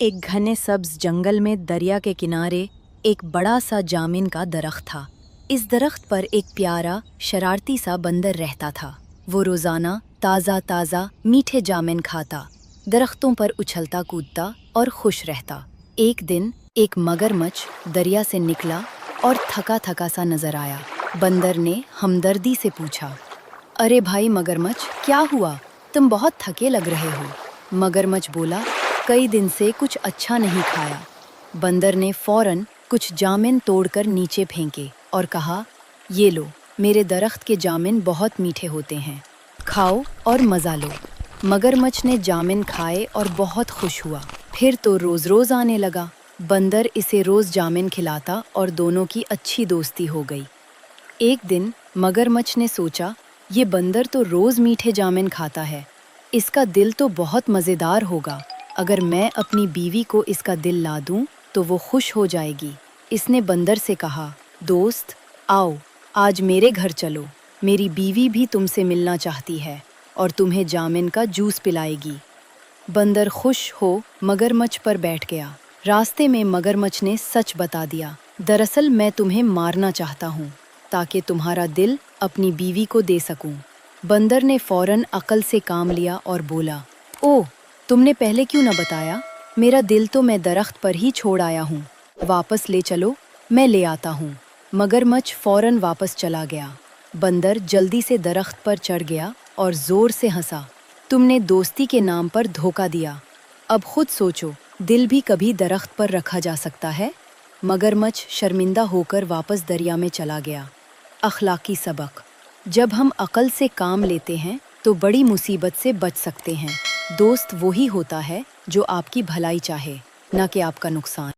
एक घने सब्ज जंगल में दरिया के किनारे एक बड़ा सा जामिन का दरख्त था। इस दरख्त पर एक प्यारा शरारती सा बंदर रहता था। वो रोजाना ताज़ा ताज़ा मीठे जामिन खाता, दरख्तों पर उछलता कूदता और खुश रहता। एक दिन एक मगरमच्छ दरिया से निकला और थका थका सा नजर आया। बंदर ने हमदर्दी से पूछा, अरे भाई मगरमच्छ, क्या हुआ? तुम बहुत थके लग रहे हो। मगरमच्छ बोला, कई दिन से कुछ अच्छा नहीं खाया। बंदर ने फौरन कुछ जामिन तोड़कर नीचे फेंके और कहा, ये लो, मेरे दरख्त के जामिन बहुत मीठे होते हैं, खाओ और मज़ा लो। मगरमच्छ ने जामिन खाए और बहुत खुश हुआ। फिर तो रोज़ रोज़ आने लगा। बंदर इसे रोज़ जामिन खिलाता और दोनों की अच्छी दोस्ती हो गई। एक दिन मगरमच्छ ने सोचा, ये बंदर तो रोज़ मीठे जामिन खाता है, इसका दिल तो बहुत मज़ेदार होगा। अगर मैं अपनी बीवी को इसका दिल ला दूं तो वो खुश हो जाएगी। इसने बंदर से कहा, दोस्त आओ, आज मेरे घर चलो, मेरी बीवी भी तुमसे मिलना चाहती है और तुम्हें जामिन का जूस पिलाएगी। बंदर खुश हो मगरमच्छ पर बैठ गया। रास्ते में मगरमच्छ ने सच बता दिया, दरअसल मैं तुम्हें मारना चाहता हूँ ताकि तुम्हारा दिल अपनी बीवी को दे सकूं। बंदर ने फौरन अकल से काम लिया और बोला, ओह, तुमने पहले क्यों न बताया? मेरा दिल तो मैं दरख्त पर ही छोड़ आया हूँ, वापस ले चलो, मैं ले आता हूँ। मगरमच्छ फौरन वापस चला गया। बंदर जल्दी से दरख्त पर चढ़ गया और जोर से हंसा, तुमने दोस्ती के नाम पर धोखा दिया। अब खुद सोचो, दिल भी कभी दरख्त पर रखा जा सकता है? मगरमच्छ शर्मिंदा होकर वापस दरिया में चला गया। अखलाकी सबक, जब हम अकल से काम लेते हैं तो बड़ी मुसीबत से बच सकते हैं। दोस्त वही होता है जो आपकी भलाई चाहे, न कि आपका नुकसान।